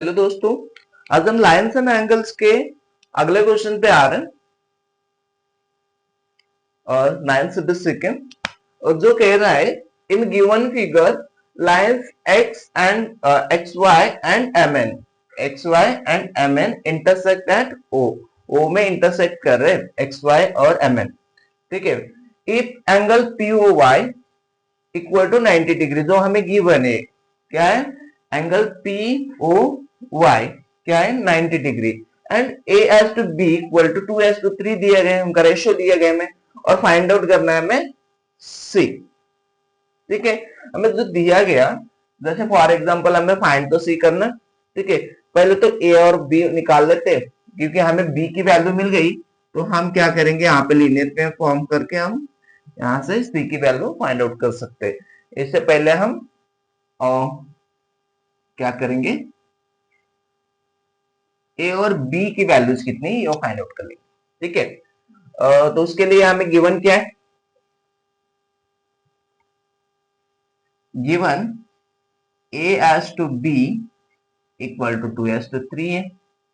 Hello दोस्तों, आज हम लाइन्स एंड एंगल्स के अगले क्वेश्चन पे आ रहे हैं और 9 से 10 सेकेंड। और जो कह रहा है in given figure lines X and X Y and M N, X Y and M N intersect at O में इंटरसेक्ट कर रहे हैं एक्स वाई और एम एन। ठीक है, if angle P O Y equal to 90 degree, जो हमें given है क्या है, एंगल पी ओ वाई क्या है 90 degree, and A is to B equal to 2:3 दिया गया है, उनका रेशियो दिया गया हमें और फाइंड आउट करना है हमें सी। ठीक है, हमें जो दिया गया, जैसे फॉर एग्जांपल हमें फाइंड तो सी करना। ठीक है, पहले तो ए और बी निकाल लेते हैं, क्योंकि हमें बी की वैल्यू मिल गई तो हम क्या करेंगे, यहाँ पे लीनियर पे फॉर्म करके हम यहाँ से सी की वैल्यू फाइंड आउट कर सकते हैं। इससे पहले हम क्या करेंगे, ए और बी की वैल्यूज कितनी ये फाइंड आउट कर लेंगे। ठीक है, तो उसके लिए हमें गिवन क्या है, given A is to B equal to 2:3 है।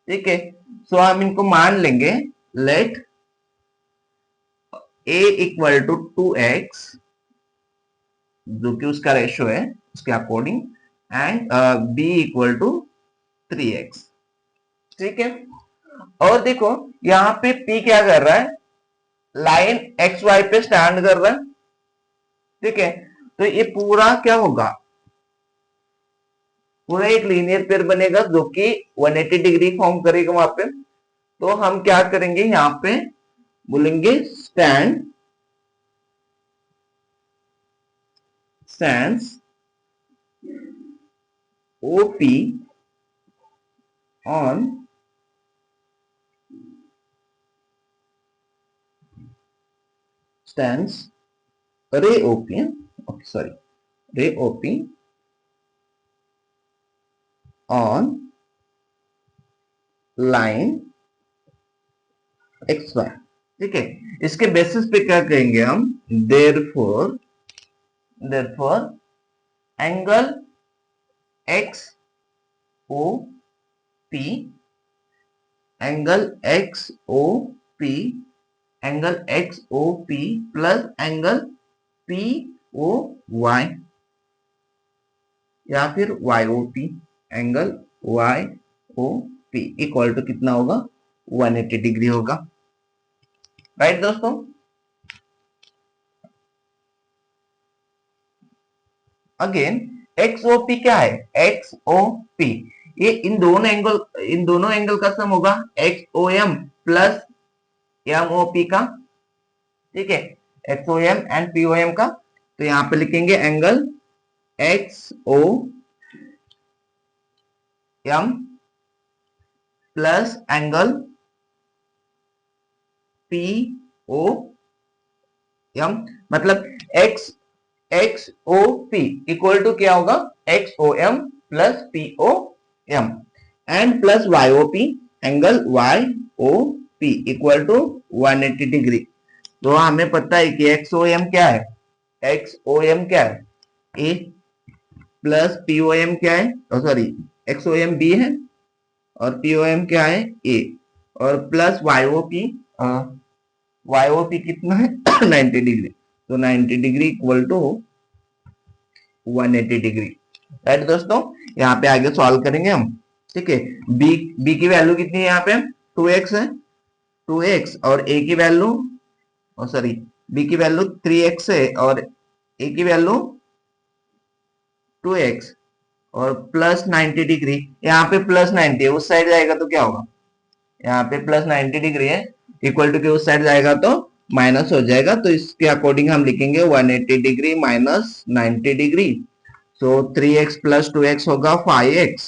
ठीक है, सो हम इनको मान लेंगे, late A equal to 2x, जो कि उसका रेशियो है उसके according, and B equal to 3x। ठीक है, और देखो यहाँ पे P क्या कर रहा है, लाइन एक्स वाई पे स्टैंड कर रहा है। ठीक है, तो ये पूरा क्या होगा, पूरा एक लीनियर पेयर बनेगा जो कि 180 डिग्री फॉर्म करेगा वहां पे। तो हम क्या करेंगे, यहाँ पे बोलेंगे stand, stands OP on stands ray OP, okay, sorry, ray OP on line XY। ठीक है, इसके बेसिस पे क्या कहेंगे हम, therefore angle X O P, angle X O P, angle X O P plus angle P O Y, या फिर Y O P, angle Y O P equal to कितना होगा, 180 डिग्री होगा। राइट दोस्तों, अगेन एक्स ओ पी क्या है, X O P ये इन दोनों एंगल का सम होगा, X O M plus M O P का। ठीक है, X O M and P O M का, तो यहां पे लिखेंगे angle X O M plus angle P O M, मतलब X X O P equal to क्या होगा, X O M plus P O M and plus Y O P, angle Y O P equal to 180 degree. तो हमें पता है कि x O M क्या है, एक्स ओ एम क्या है A, plus P O M क्या है, sorry X O M B है और पी ओ एम क्या है ए, और plus Y O P, Y O P कितना है 90 डिग्री, तो 90 degree equal to 180 degree. Right दोस्तों, यहाँ पे आगे सॉल्व करेंगे हम। ठीक है, बी की वैल्यू कितनी है, यहाँ पे 2x है, 2x और ए की वैल्यू, सॉरी बी की वैल्यू 3x है और ए की वैल्यू 2x, और प्लस 90 डिग्री, यहाँ पे प्लस 90 है, उस साइड जाएगा तो क्या होगा, यहाँ पे प्लस 90 डिग्री है, इक्वल टू के उस साइड जाएगा तो माइनस हो जाएगा, तो इसके अकॉर्डिंग हम लिखेंगे 180 degree minus 90 degree, so 3x plus 2x होगा 5x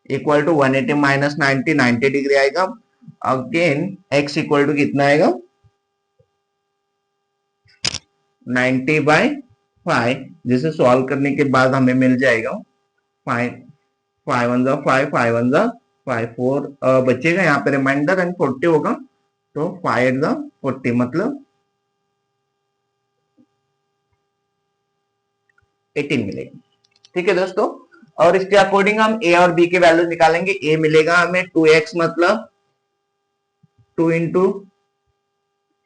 इक्वल टू 180 माइनस 90, 90 डिग्री आएगा। अगेन x इक्वल टू कितना आएगा, 90/5, जिसे सॉल्व करने के बाद हमें मिल जाएगा 5, 5 1 5, 5 1 5, 4 बचेगा यहाँ पे रिमाइंडर एंड 40 होगा, तो 5 40 मतलब 18 मिलेगी। ठीक है दोस्तों, और इसके अकॉर्डिंग हम ए और बी के वैल्यू निकालेंगे। ए मिलेगा हमें 2x मतलब 2 इंटू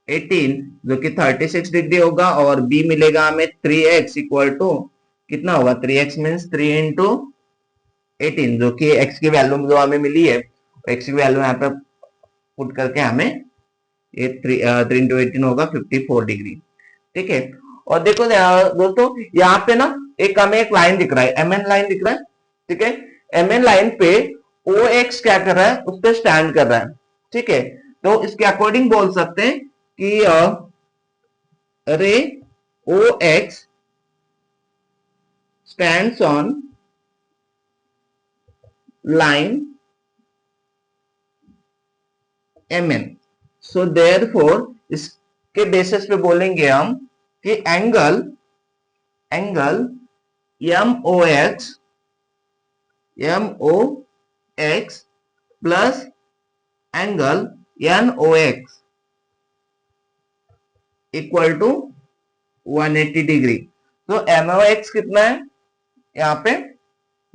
18 जो कि 36 डिग्री होगा, और बी मिलेगा हमें 3x इक्वल टू कितना होगा, 3x मीन्स 3 इंटू 18 जो कि x की वैल्यू जो हमें मिली है, x की वैल्यू यहाँ पे पुट करके हमें ये 3 इंटू 18 होगा 54 डिग्री। ठीक है, और देखो दोस्तों यहाँ पे ना एक हमें एक लाइन दिख रहा है, एमएन लाइन दिख रहा है। ठीक है, एमएन लाइन पे ओ एक्स क्या कर रहा है, उस पर स्टैंड कर रहा है। ठीक है, तो इसके अकॉर्डिंग बोल सकते हैं कि ray O X stands on line mn। So therefore इसके बेसिस पे बोलेंगे हम कि angle MOX plus angle NOX equal to 180 degree. तो MOX कितना है यहाँ पे,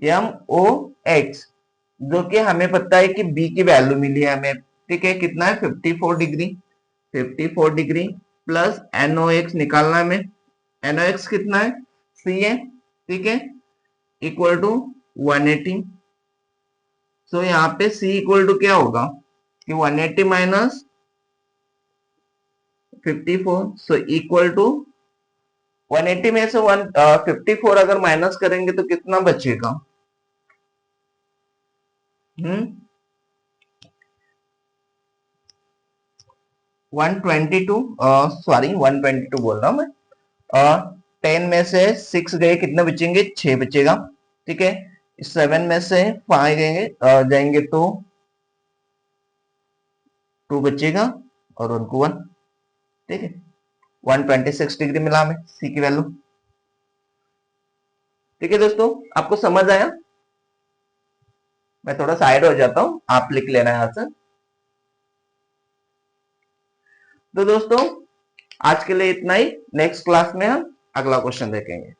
MOX जो कि हमें पता है कि B की वैल्यू मिली है हमें। ठीक है, कितना है 54 डिग्री, 54 डिग्री प्लस NOX निकालना है हमें। NOX कितना है, C है। ठीक है, इक्वल टू 180। सो यहाँ पे C इक्वल टू क्या होगा कि 180 माइनस 54, सो इक्वल टू 180 में से 54 अगर माइनस करेंगे तो कितना बचेगा, 122, सॉरी 122 बोल रहा हूं मैं। 10 में से 6 गए, कितने बचेंगे, 6 बचेगा। ठीक है, 7 में से 5 जाएंगे तो 2 बचेगा और 1 को 1। ठीक है, 126 डिग्री मिला हमें सी की वैल्यू। ठीक है दोस्तों, आपको समझ आया। मैं थोड़ा साइड हो जाता हूं, आप लिख लेना यहां से। तो दोस्तों आज के लिए इतना ही, नेक्स्ट क्लास में हम अगला क्वेश्चन देखेंगे।